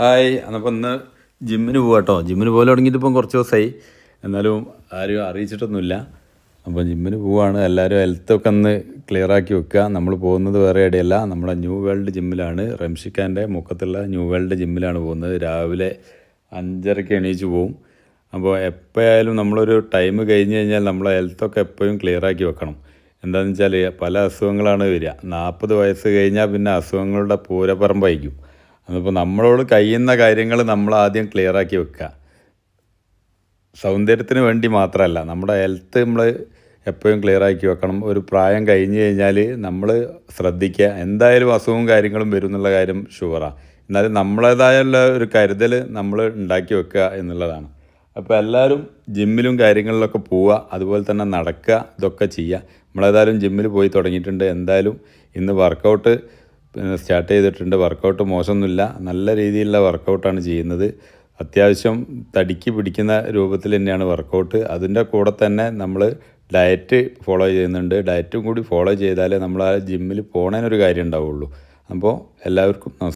Hi, അപ്പോൾ ഇന്ന് ജിമ്മിന് പോവാം കേട്ടോ. ജിമ്മിന് പോലെ തുടങ്ങിയിട്ട് ഇപ്പം കുറച്ച് ദിവസമായി, എന്നാലും ആരും അറിയിച്ചിട്ടൊന്നുമില്ല. അപ്പോൾ ജിമ്മിന് പോവാണ്. എല്ലാവരും ഹെൽത്തൊക്കെ ഒന്ന് ക്ലിയറാക്കി വെക്കുക. നമ്മൾ പോകുന്നത് വേറെ എവിടെയല്ല, നമ്മുടെ ന്യൂ വേൾഡ് ജിമ്മിലാണ്. റംഷിക്കാൻ്റെ മുക്കത്തുള്ള ന്യൂ വേൾഡ് ജിമ്മിലാണ് പോകുന്നത്. രാവിലെ 5:30 എണീച്ച് പോവും. അപ്പോൾ എപ്പോഴായാലും നമ്മളൊരു ടൈം കഴിഞ്ഞ് കഴിഞ്ഞാൽ നമ്മളെ ഹെൽത്തൊക്കെ എപ്പോഴും ക്ലിയറാക്കി വെക്കണം. എന്താണെന്ന് വെച്ചാൽ പല അസുഖങ്ങളാണ് വരിക. 40 വയസ്സ് കഴിഞ്ഞാൽ പിന്നെ അസുഖങ്ങളുടെ പൂരപ്പറമ്പായിരിക്കും. അതിപ്പോൾ നമ്മളോട് കഴിയുന്ന കാര്യങ്ങൾ നമ്മൾ ആദ്യം ക്ലിയറാക്കി വെക്കുക. സൗന്ദര്യത്തിന് വേണ്ടി മാത്രമല്ല, നമ്മുടെ ഹെൽത്ത് നമ്മൾ എപ്പോഴും ക്ലിയറാക്കി വെക്കണം. ഒരു പ്രായം കഴിഞ്ഞ് കഴിഞ്ഞാൽ നമ്മൾ ശ്രദ്ധിക്കുക. എന്തായാലും അസുഖവും കാര്യങ്ങളും വരും എന്നുള്ള കാര്യം ഷുവറാണ്. എന്നാലും നമ്മളേതായുള്ള ഒരു കരുതൽ നമ്മൾ ഉണ്ടാക്കി വെക്കുക എന്നുള്ളതാണ്. അപ്പോൾ എല്ലാവരും ജിമ്മിലും കാര്യങ്ങളിലൊക്കെ പോവുക, അതുപോലെ തന്നെ നടക്കുക, ഇതൊക്കെ ചെയ്യുക. നമ്മളേതായാലും ജിമ്മിൽ പോയി തുടങ്ങിയിട്ടുണ്ട്. എന്തായാലും ഇന്ന് വർക്കൗട്ട് സ്റ്റാർട്ട് ചെയ്തിട്ടുണ്ട്. വർക്കൗട്ട് മോശമൊന്നുമില്ല, നല്ല രീതിയിലുള്ള വർക്കൗട്ടാണ് ചെയ്യുന്നത്. അത്യാവശ്യം തടിക്ക് പിടിക്കുന്ന രൂപത്തിൽ തന്നെയാണ് വർക്കൗട്ട്. അതിൻ്റെ കൂടെ തന്നെ നമ്മൾ ഡയറ്റ് ഫോളോ ചെയ്യുന്നുണ്ട്. ഡയറ്റും കൂടി ഫോളോ ചെയ്താലേ നമ്മൾ ആ ജിമ്മിൽ പോകണതിനൊരു കാര്യം ഉണ്ടാവുള്ളൂ. അപ്പോൾ എല്ലാവർക്കും നമസ്കാരം.